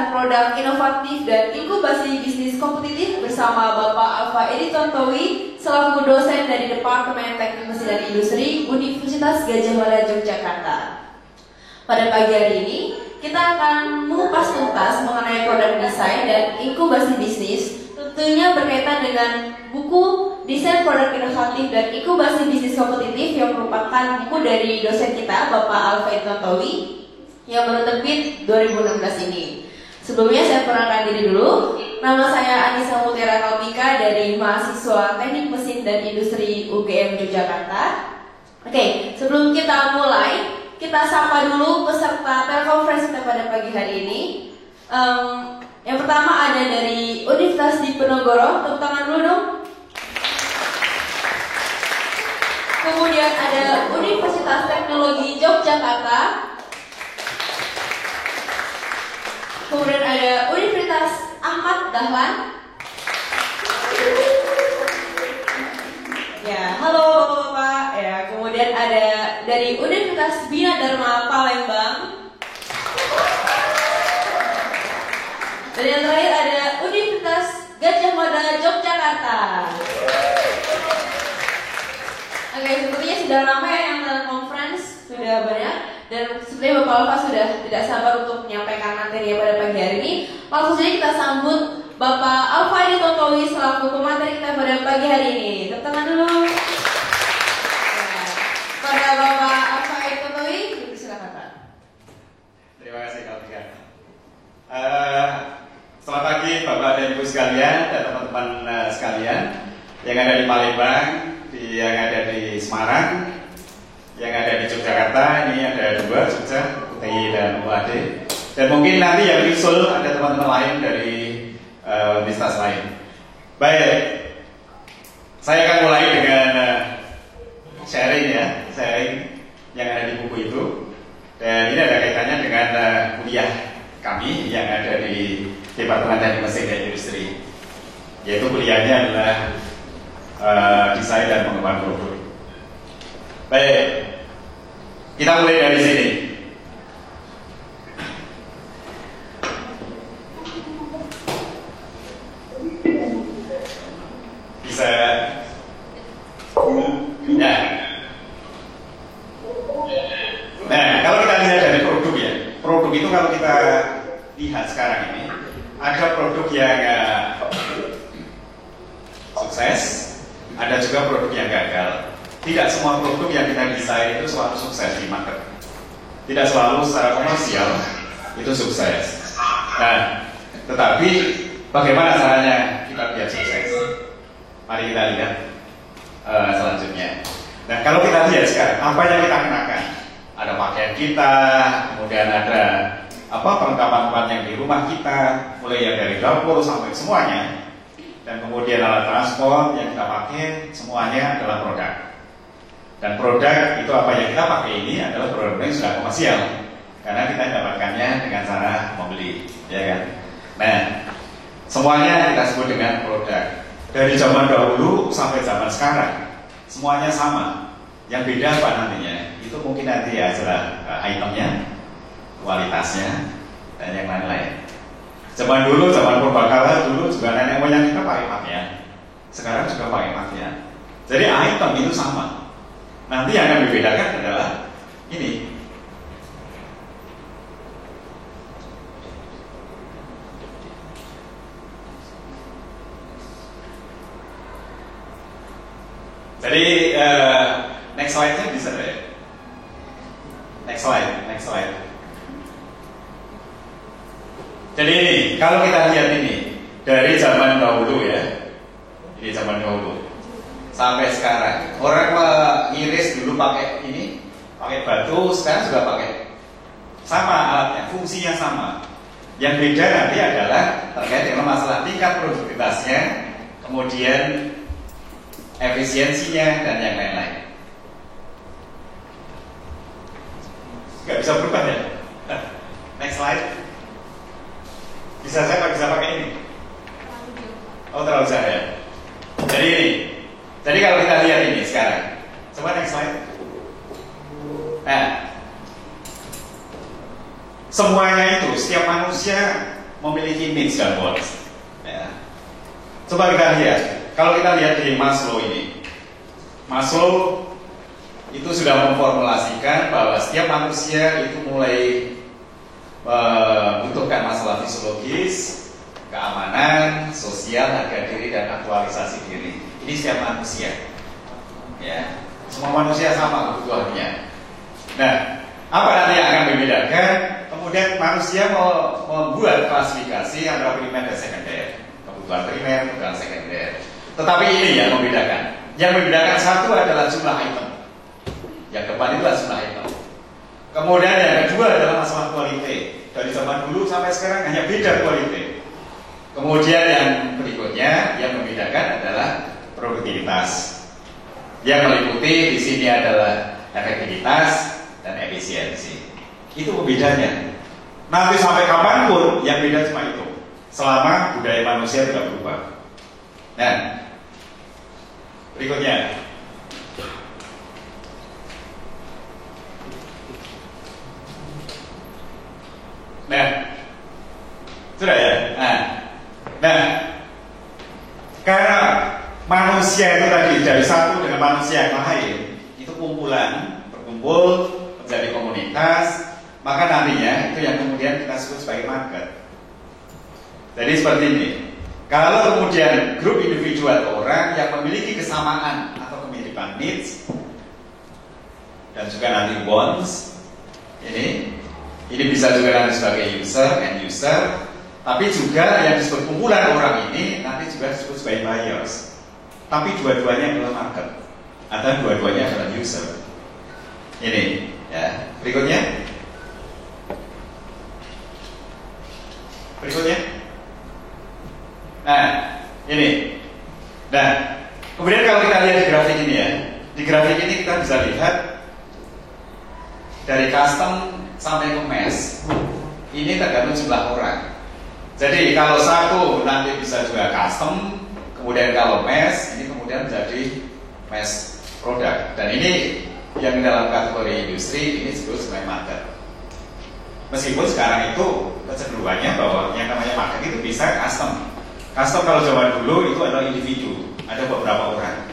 pembahasan produk inovatif dan inkubasi bisnis kompetitif bersama Bapak Alfa Edi Tontowi selaku dosen dari Departemen Teknik Mesin dan Industri Universitas Gadjah Mada Yogyakarta. Pada pagi hari ini, kita akan mengupas tuntas mengenai produk desain dan inkubasi bisnis, tentunya berkaitan dengan buku Desain Produk Inovatif dan Inkubasi Bisnis Kompetitif yang merupakan buku dari dosen kita, Bapak Alfa Edi Tontowi, yang baru terbit 2016 ini. Sebelumnya saya perkenalkan diri dulu. Nama saya Anissa Mutiara Kalpika dari mahasiswa Teknik Mesin dan Industri UGM Yogyakarta. Oke, sebelum kita mulai, kita sapa dulu peserta telekonferensi kita pada pagi hari ini. Yang pertama ada dari Universitas Diponegoro, tepuk tangan dulu dong. Kemudian ada Universitas Teknologi Yogyakarta. Kemudian ada Universitas Ahmad Dahlan. Ya, halo Bapak-bapak. Ya, kemudian ada dari Universitas Bina Dharma Palembang. Dan yang terakhir ada Universitas Gadjah Mada Yogyakarta. Oke, sepertinya sudah ramai yang dalam conference, sudah banyak. Dan sepertinya Bapak Alfa sudah tidak sabar untuk menyampaikan materi pada pagi hari ini. Langsung saja kita sambut Bapak Alfa Edi Tontowi selaku pemateri kita pada pagi hari ini. Tepuk tangan dulu. Pada Bapak Alfa Edi Tontowi, silakan Pak. Terima kasih Kalpika. Selamat pagi Bapak dan Ibu sekalian dan teman-teman sekalian yang ada di Palembang, yang ada di Semarang, yang ada di Yogyakarta. Ini ada dua, Jogja, UTI dan UAD. Dan mungkin nanti yang nyusul ada teman-teman lain dari universitas lain. Baik, saya akan mulai dengan sharing yang ada di buku itu. Dan ini ada kaitannya dengan kuliah kami yang ada di Departemen Teknik Mesin dan Industri, yaitu kuliahnya adalah desain dan pengembangan produk. Baik, kita mulai dari sini. Bisa, ya. Nah, kalau kita lihat dari produk ya, produk itu kalau kita lihat sekarang ini, ada produk yang sukses, ada juga produk yang gagal. Tidak semua produk yang kita desain itu selalu sukses di market. Tidak selalu secara komersial itu sukses. Nah, tetapi bagaimana caranya kita biar sukses? Mari kita lihat selanjutnya. Nah, kalau kita lihat sekarang, apa yang kita kenakan? Ada pakaian kita, kemudian ada perlengkapan yang di rumah kita, mulai yang dari dapur sampai semuanya. Dan kemudian alat transport yang kita pakai, semuanya adalah produk. Dan produk itu apa yang kita pakai ini adalah produk yang sudah komersial, karena kita mendapatkannya dengan cara membeli, ya kan? Nah, semuanya kita sebut dengan produk. Dari zaman dahulu sampai zaman sekarang, semuanya sama. Yang beda apa nantinya? Itu mungkin nanti adalah itemnya, kualitasnya, dan yang lain-lain. Zaman dulu, zaman purbakala dulu juga nenek moyang kita pakai pakaian. Sekarang juga pakai pakaian. Jadi item itu sama. Nanti yang akan dibedakan adalah ini. Jadi next slide-nya bisa deh. Next slide. Jadi ini, kalau kita lihat ini dari zaman dahulu ya, ini zaman dahulu sampai sekarang, orang mengiris dulu pakai ini, pakai batu, sekarang juga pakai sama alatnya, fungsinya sama. Yang beda nanti adalah terkait dengan masalah tingkat produktivitasnya, kemudian efisiensinya dan yang lain-lain. Gak bisa berubah ya. Next slide. Bisa pakai ini. Oh, terlalu besar ya. Jadi ini. Jadi kalau kita lihat ini sekarang, coba next slide. Nah, semuanya itu, setiap manusia memiliki needs dan wants. Ya. Coba kita lihat, kalau kita lihat di Maslow ini, Maslow itu sudah memformulasikan bahwa setiap manusia itu mulai membutuhkan masalah fisiologis, keamanan, sosial, harga diri, dan aktualisasi diri. Ini setiap manusia. Ya, semua manusia sama kebutuhannya. Nah, apa nanti yang akan membedakan? Kemudian manusia mau membuat klasifikasi antara primer dan sekunder. Kebutuhan primer, kebutuhan sekunder. Tetapi ini yang membedakan. Yang membedakan satu adalah jumlah item. Yang depan itu adalah jumlah item. Kemudian yang kedua adalah masalah quality. Dari zaman dulu sampai sekarang hanya beda quality. Kemudian yang berikutnya yang membedakan adalah produktivitas. Yang meliputi di sini adalah efektivitas dan efisiensi. Itu pembedanya. Nanti sampai kapanpun yang beda cuma itu. Selama budaya manusia tidak berubah. Nah, berikutnya. Nah, sudah ya. Nah, karena manusia itu tadi dari satu dengan manusia yang lain itu berkumpul menjadi komunitas, maka nantinya itu yang kemudian kita sebut sebagai market. Jadi seperti ini. Kalau kemudian grup individu atau orang yang memiliki kesamaan atau kemiripan needs dan juga nanti wants, ini bisa juga nanti sebagai user and user, tapi juga yang disebut kumpulan orang ini nanti juga disebut sebagai buyers. Tapi dua-duanya adalah market atau dua-duanya adalah user. Ini, ya. Berikutnya. Nah, ini. Nah, kemudian kalau kita lihat di grafik ini ya, di grafik ini kita bisa lihat dari custom sampai ke mass. Ini tergantung jumlah orang. Jadi kalau satu nanti bisa juga custom, kemudian kalau mass, ini kemudian menjadi mass produk. Dan ini yang dalam kategori industri ini disebut sebagai market. Meskipun sekarang itu kecenderungannya bahwa yang namanya market itu bisa custom. Custom kalau zaman dulu itu adalah individu, ada beberapa orang.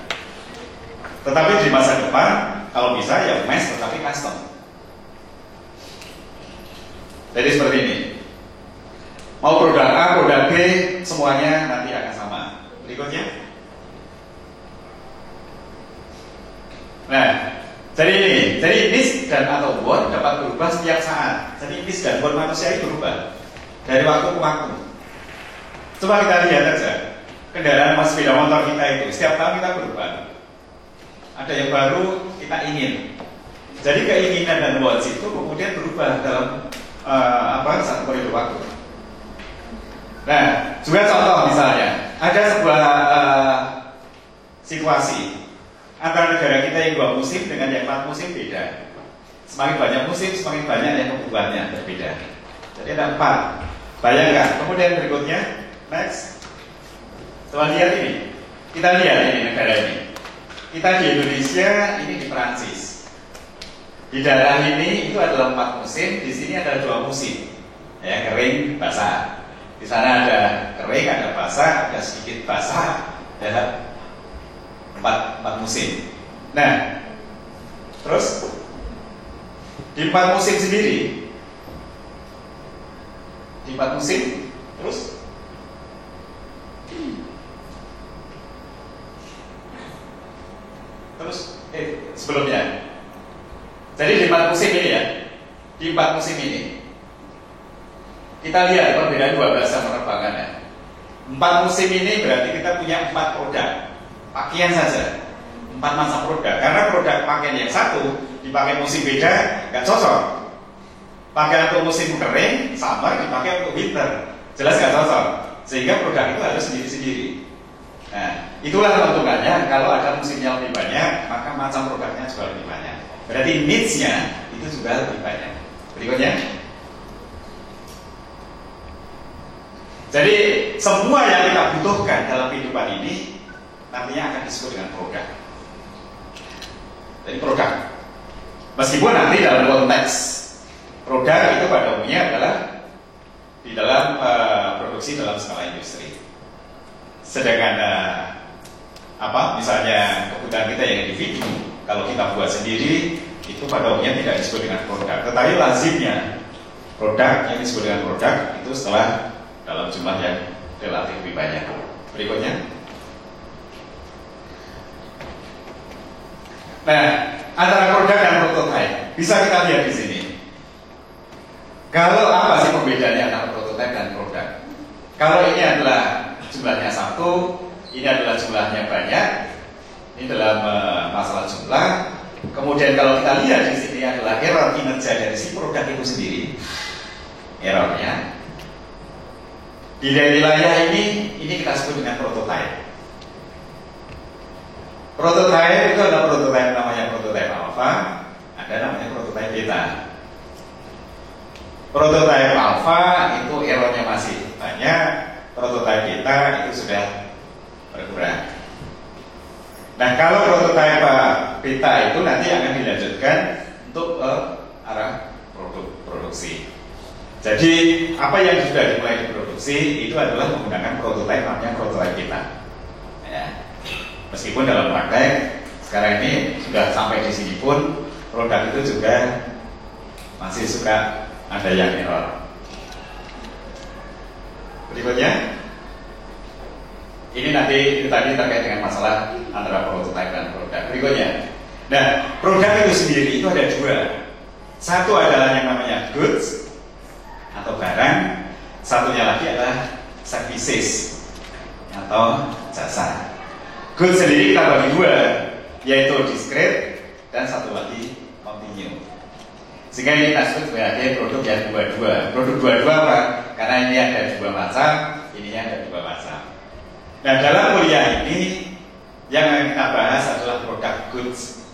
Tetapi di masa depan kalau bisa ya mass tetapi custom. Jadi seperti ini. Mau produk A, produk B, semuanya nanti akan sama. Berikutnya. Nah, jadi needs dan atau want dapat berubah setiap saat. Jadi needs dan want manusia itu berubah dari waktu ke waktu. Coba kita lihat aja kendaraan sepeda motor kita itu setiap tahun kita berubah. Ada yang baru kita ingin. Jadi keinginan dan wants itu kemudian berubah dalam satu periode waktu. Nah, juga contoh misalnya ada sebuah situasi antara negara kita yang 2 musim dengan yang 4 musim beda. Semakin banyak musim, semakin banyak yang kebutuhannya berbeda. Jadi ada 4. Bayangkan. Kemudian berikutnya, next. Coba lihat ini. Kita lihat ini negara ini. Kita di Indonesia, ini di Perancis. Di daerah ini itu adalah 4 musim, di sini ada 2 musim, ya kering, basah. Di sana ada kering, ada basah, ada sedikit basah, ya 4 musim. Nah, terus di 4 musim sendiri, di 4 musim, terus sebelumnya. Jadi di 4 musim ini ya, di 4 musim ini kita lihat perbedaan 12 penerbangan ya. 4 musim ini berarti kita punya 4 produk pakaian saja, 4 macam produk. Karena produk pakaian yang satu dipakai musim beda nggak cocok. Pakaian untuk musim kering, summer dipakai untuk winter, jelas nggak cocok. Sehingga produk itu harus sendiri-sendiri. Nah, itulah keuntungannya kalau ada musimnya lebih banyak, maka macam produknya juga lebih banyak. Berarti needs-nya itu juga lebih banyak. Berikutnya. Jadi semua yang kita butuhkan dalam kehidupan ini nantinya akan disebut dengan produk. Jadi produk. Meskipun nanti dalam konteks produk itu pada umumnya adalah di dalam produksi dalam skala industri. Sedangkan misalnya kebutuhan kita yang individu, kalau kita buat sendiri itu pada umumnya tidak disebut dengan produk. Tetapi lazimnya produk yang disebut dengan produk itu setelah dalam jumlah yang relatif lebih banyak. Berikutnya. Nah, antara produk dan prototype bisa kita lihat di sini. Kalau apa sih perbedaannya antara prototype dan produk? Kalau ini adalah jumlahnya satu, ini adalah jumlahnya banyak, ini dalam masalah jumlah. Kemudian kalau kita lihat di sini adalah error kinerja dari si produk itu sendiri, errornya. Di wilayah ini kita sebut dengan prototype. Prototype itu adalah prototype namanya prototype alpha, ada namanya prototype beta. Prototype alpha itu errornya masih banyak, prototype beta itu sudah berkurang. Nah, kalau prototype beta itu nanti akan dilanjutkan untuk arah produksi. Jadi apa yang sudah dimulai diproduksi itu adalah menggunakan prototype namanya prototype beta. Ya. Meskipun dalam praktek sekarang ini sudah sampai di sini pun produk itu juga masih suka ada yang error. Berikutnya, ini nanti tadi terkait dengan masalah antara prototype dan produk. Berikutnya, nah produk itu sendiri itu ada dua. Satu adalah yang namanya goods atau barang, satunya lagi adalah services atau jasa. Goods sendiri kita bagi dua, yaitu discrete dan satu lagi continue. Sehingga ini kita sebut sebagai produk yang dua-dua. Produk dua-dua apa? Karena ini ada dua macam, ininya ada dua macam. Nah, dalam kuliah ini yang akan kita bahas adalah produk goods.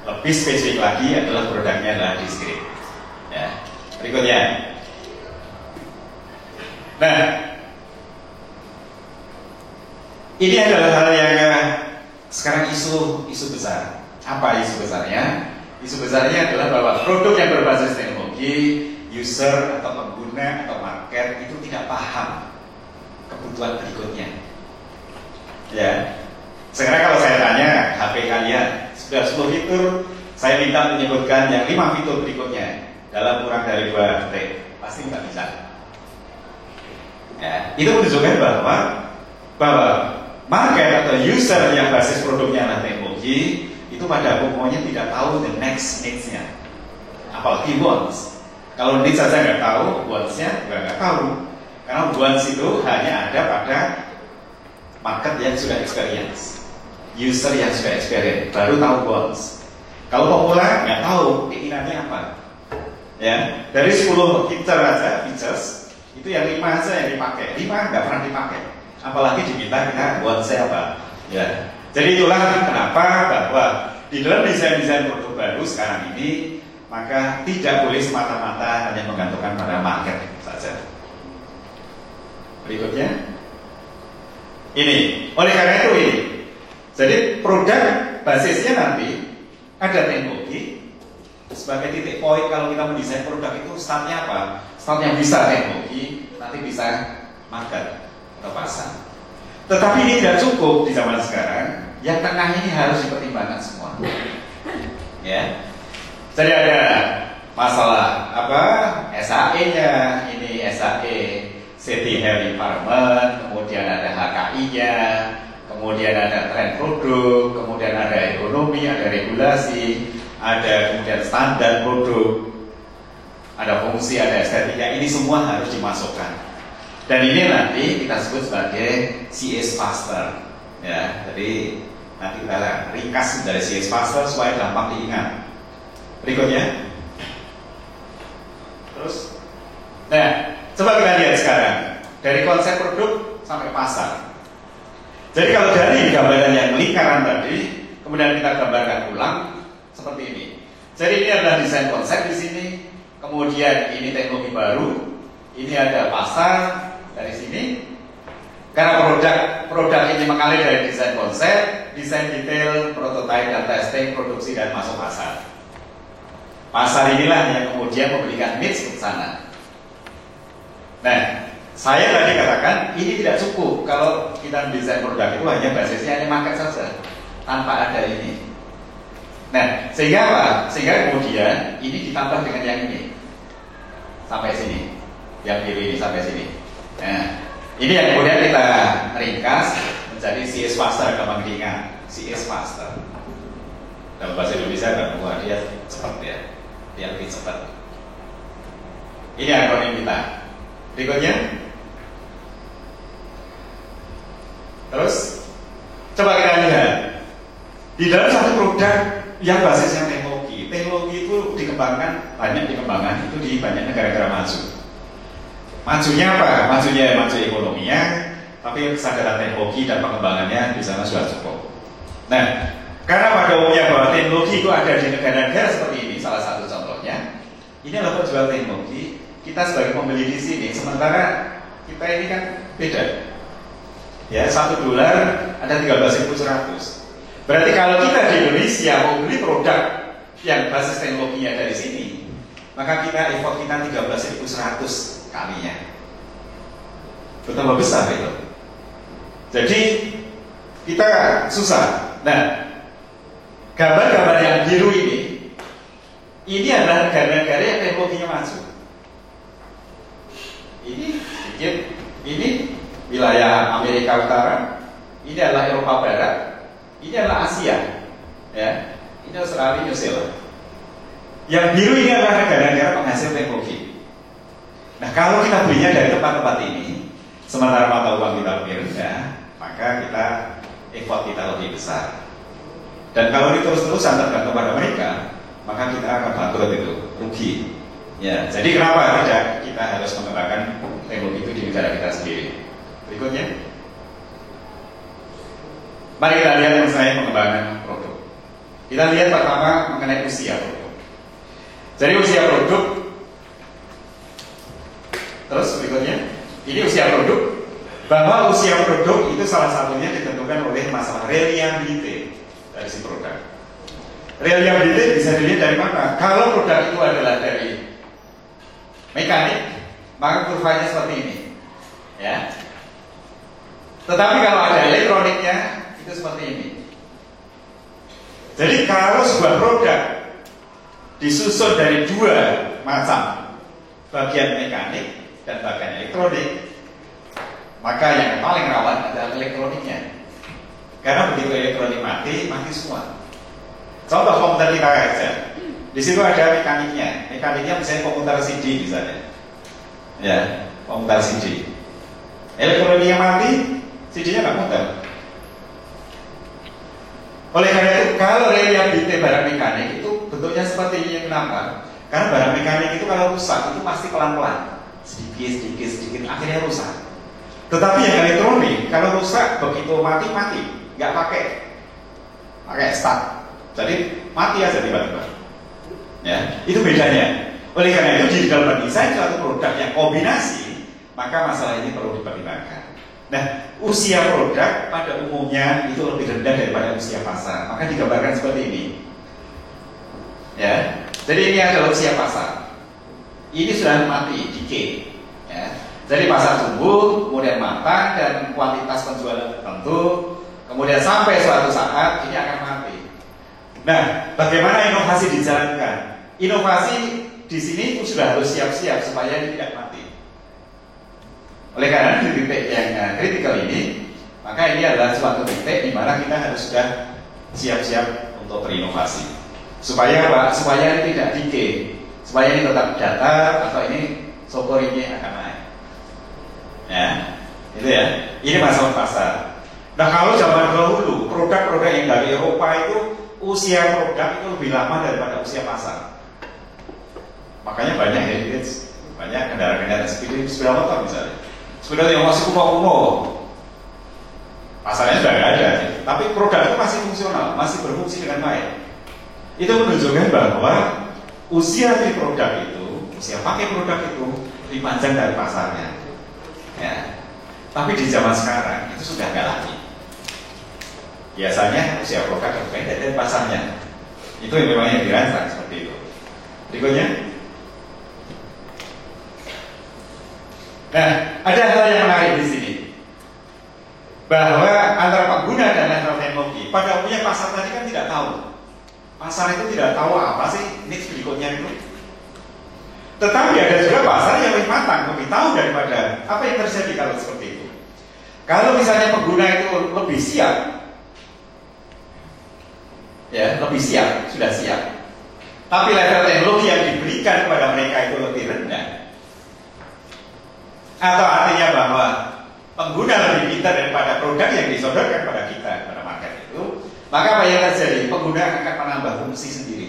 Lebih spesifik lagi adalah produknya adalah discrete. Ya. Berikutnya. Nah, ini adalah hal yang sekarang isu besar. Apa isu besarnya? Isu besarnya adalah bahwa produk yang berbasis teknologi, user atau pengguna atau market itu tidak paham kebutuhan berikutnya. Ya. Sekarang kalau saya tanya HP kalian sudah 10 fitur, saya minta menyebutkan yang 5 fitur berikutnya dalam kurang dari 2 detik, pasti nggak bisa. Ya. Itu menunjukkan bahwa market atau user yang basis produknya adalah teknologi itu pada pokoknya tidak tahu the next needs-nya, apalagi wants. Kalau needs saja nggak tahu, wants-nya juga nggak tahu. Karena wants itu hanya ada pada market yang sudah experience, user yang sudah experience, baru tahu wants. Kalau pemula nggak tahu keinginannya apa. Ya, dari 10 features itu yang 5 saja yang dipakai, 5 nggak pernah dipakai. Apalagi diminta kita wants-nya apa. Ya. Jadi itulah kenapa bahwa di dalam desain-desain produk baru sekarang ini maka tidak boleh semata-mata hanya menggantungkan pada market saja. Berikutnya, ini. Oleh karena itu ini. Jadi produk basisnya nanti ada teknologi sebagai titik poin kalau kita mendesain produk itu startnya apa? Startnya bisa teknologi, nanti bisa market atau pasar. Tetapi ini tidak cukup di zaman sekarang. Yang tengah ini harus dipertimbangkan semua. Ya. Jadi ada masalah apa? SAE-nya, ini SAE City Health Environment, kemudian ada HKI-nya, kemudian ada tren produk, kemudian ada ekonomi, ada regulasi, ada kemudian standar produk, ada fungsi, ada estetika. Ini semua harus dimasukkan. Dan ini nanti kita sebut sebagai CS Faster. Ya, jadi nanti kita ringkas dari CS Faster supaya gampang diingat. Berikutnya. Terus. Nah, coba kita lihat sekarang dari konsep produk sampai pasar. Jadi kalau dari gambaran yang lingkaran tadi, kemudian kita gambarkan ulang seperti ini. Jadi ini adalah desain konsep di sini, kemudian ini teknologi baru, ini ada pasar. Dari sini, karena produk ini mengalir dari desain konsep, desain detail, prototype dan testing, produksi dan masuk pasar. Pasar inilah yang kemudian memberikan needs ke sana. Nah, Saya tadi katakan ini tidak cukup kalau kita mendesain produk itu hanya basisnya hanya market saja tanpa ada ini. Nah, sehingga apa? Sehingga kemudian ini ditambah dengan yang ini sampai sini, yang biru ini sampai sini. Nah, ini yang kemudian kita ringkas menjadi CS faster, gampang diingat. CS faster. Dalam bahasa Indonesia kan, wah dia cepat ya, dia lebih cepat. Ini akronim kita. Berikutnya. Terus coba kita lihat di dalam satu produk yang basisnya teknologi. Teknologi itu dikembangkan, banyak dikembangkan itu di banyak negara-negara maju. Majunya apa? Majunya maju ekonominya, tapi kesadaran teknologi dan pengembangannya di sana sudah cukup. Nah, karena pada umumnya bahwa teknologi itu ada di negara-negara seperti ini, salah satu contohnya, ini adalah penjual teknologi. Kita sebagai pembeli di sini, sementara kita ini kan beda. Ya, $1 ada 13.100. Berarti kalau kita di Indonesia mau beli produk yang basis teknologinya dari sini, maka kita effort kita 13.100 kalinya. Betapa besar itu. Jadi kita susah. Nah, gambar-gambar yang biru ini adalah negara-negara yang teknologinya maju. Ini sedikit, ini wilayah Amerika Utara, ini adalah Eropa Barat, ini adalah Asia, ya, ini Australia, New Zealand. Yang biru ini adalah negara-negara penghasil teknologi. Nah, kalau kita belinya dari tempat-tempat ini, sementara mata uang kita lebih rendah, maka kita effort kita lebih besar. Dan kalau ini terus-terusan tergantung pada mereka, maka kita akan bangkrut itu, rugi. Ya, jadi kenapa tidak kita harus mengembangkan teknologi itu di negara kita sendiri? Berikutnya, mari kita lihat mengenai pengembangan produk. Kita lihat pertama mengenai usia produk. Jadi usia produk, terus berikutnya, ini usia produk. Bahwa usia produk itu salah satunya ditentukan oleh masalah reliability dari si produk. Reliability bisa dilihat dari mana? Kalau produk itu adalah dari mekanik, maka kurvanya seperti ini, ya. Tetapi kalau ada elektroniknya, itu seperti ini. Jadi kalau sebuah produk disusun dari dua macam bagian mekanik dan bagian elektronik, maka yang paling rawan adalah elektroniknya. Karena begitu elektronik mati, mati semua. Contoh komputer kita aja. Di situ ada mekaniknya. Mekaniknya misalnya komputer CD misalnya. Ya, komputer CD. Elektroniknya mati, CD-nya nggak muter. Oleh karena itu, kalau reliability barang mekanik itu bentuknya seperti ini. Kenapa? Karena barang mekanik itu kalau rusak itu pasti pelan-pelan, sedikit, akhirnya rusak. Tetapi yang elektronik, kalau rusak begitu mati, nggak pakai start. Jadi mati aja tiba-tiba. Ya, itu bedanya. Oleh karena itu di dalam mendesain suatu produk yang kombinasi, maka masalah ini perlu dipertimbangkan. Nah, usia produk pada umumnya itu lebih rendah daripada usia pasar. Maka digambarkan seperti ini. Ya, jadi ini adalah usia pasar. Ini sudah mati, decay. Ya. Jadi pasar tumbuh, kemudian matang dan kuantitas penjualan tertentu, kemudian sampai suatu saat ini akan mati. Nah, bagaimana inovasi dijalankan? Inovasi di sini sudah harus siap-siap supaya ini tidak mati. Oleh karena di titik yang kritikal ini, maka ini adalah suatu titik di mana kita harus sudah siap-siap untuk berinovasi. Supaya apa? Supaya ini tidak decay, supaya ini tetap datar atau ini sokorinya akan naik. Ya, itu ya. Ini masalah pasar. Nah, kalau zaman dahulu produk-produk yang dari Eropa itu usia produk itu lebih lama daripada usia pasar. Makanya banyak heritage, banyak kendaraan-kendaraan sepeda motor misalnya. Sepeda yang masih kuno-kuno, pasarnya sudah nggak ada, tapi produk itu masih fungsional, masih berfungsi dengan baik. Itu menunjukkan bahwa usia di produk itu, usia pakai produk itu lebih panjang dari pasarnya. Ya. Tapi di zaman sekarang itu sudah nggak lagi. Biasanya usia produk lebih pendek dari pasarnya. Itu yang memang yang dirancang seperti itu. Berikutnya. Nah, ada hal bahwa antara pengguna dan level teknologi. Pada umumnya pasar tadi kan tidak tahu. Pasar itu tidak tahu apa sih needs berikutnya itu. Tetapi ada juga pasar yang lebih matang, lebih tahu daripada apa yang terjadi kalau seperti itu. Kalau misalnya pengguna itu lebih siap, ya lebih siap, sudah siap. Tapi level teknologi yang diberikan kepada mereka itu lebih rendah. Atau artinya bahwa pengguna lebih pintar daripada produk yang disodorkan kepada kita, pada market itu, maka apa yang terjadi? Pengguna akan menambah fungsi sendiri.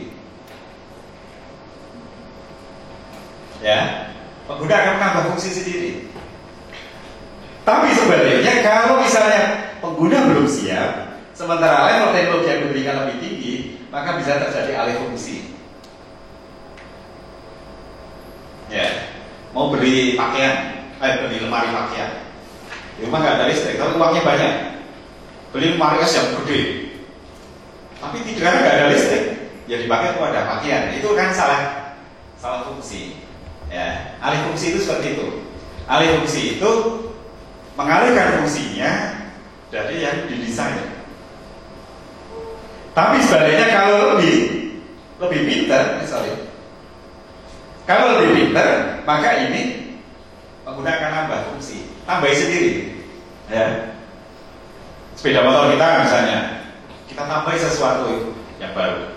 Ya, pengguna akan menambah fungsi sendiri. Tapi sebenarnya kalau misalnya pengguna belum siap, sementara level teknologi yang diberikan lebih tinggi, maka bisa terjadi alih fungsi. Ya, mau beli pakaian, beli lemari pakaian. Di rumah nggak ada listrik, tapi uangnya banyak. Beli lemari es yang gede, tapi karena nggak ada listrik, ya dipakai kepada pakaian. Itu kan salah fungsi. Ya, alih fungsi itu seperti itu. Alih fungsi itu mengalihkan fungsinya dari yang didesain. Tapi sebaliknya kalau lebih pintar, misalnya, kalau lebih pintar, maka ini pengguna akan nambah fungsi, tambahin sendiri. Ya, sepeda motor kita misalnya, kita tambahin sesuatu yang baru.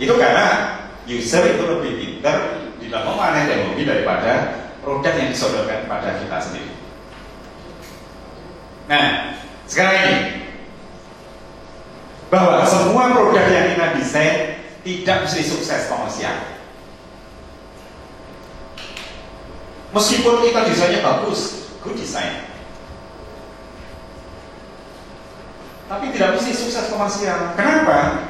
Itu karena user itu lebih pintar di dalam memanai teknologi daripada produk yang disodorkan kepada kita sendiri. Nah, sekarang ini bahwa semua produk yang kita desain tidak mesti sukses komersial. Meskipun kita desainnya bagus, good design, tapi tidak mesti sukses komersial. Kenapa?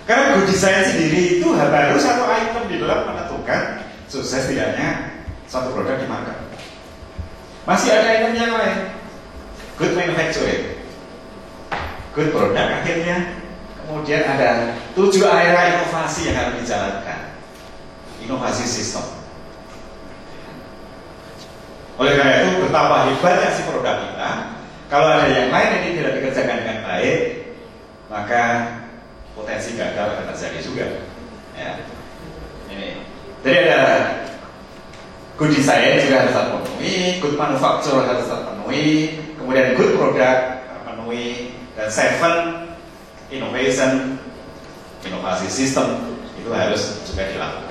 Karena good design sendiri itu baru satu item di dalam menentukan sukses tidaknya suatu produk di market. Masih ada item yang lain. Good manufacturing, good produk akhirnya. Kemudian ada 7 area inovasi yang harus dijalankan. Inovasi sistem. Oleh karena itu, betapa hebatnya si produk kita. Kalau ada yang lain ini tidak dikerjakan dengan baik, maka potensi gagal akan terjadi juga. Ya. Ini. Jadi ada good design juga harus terpenuhi, good manufacture harus terpenuhi, kemudian good product terpenuhi, dan 7 innovation, inovasi sistem itu harus juga dilakukan.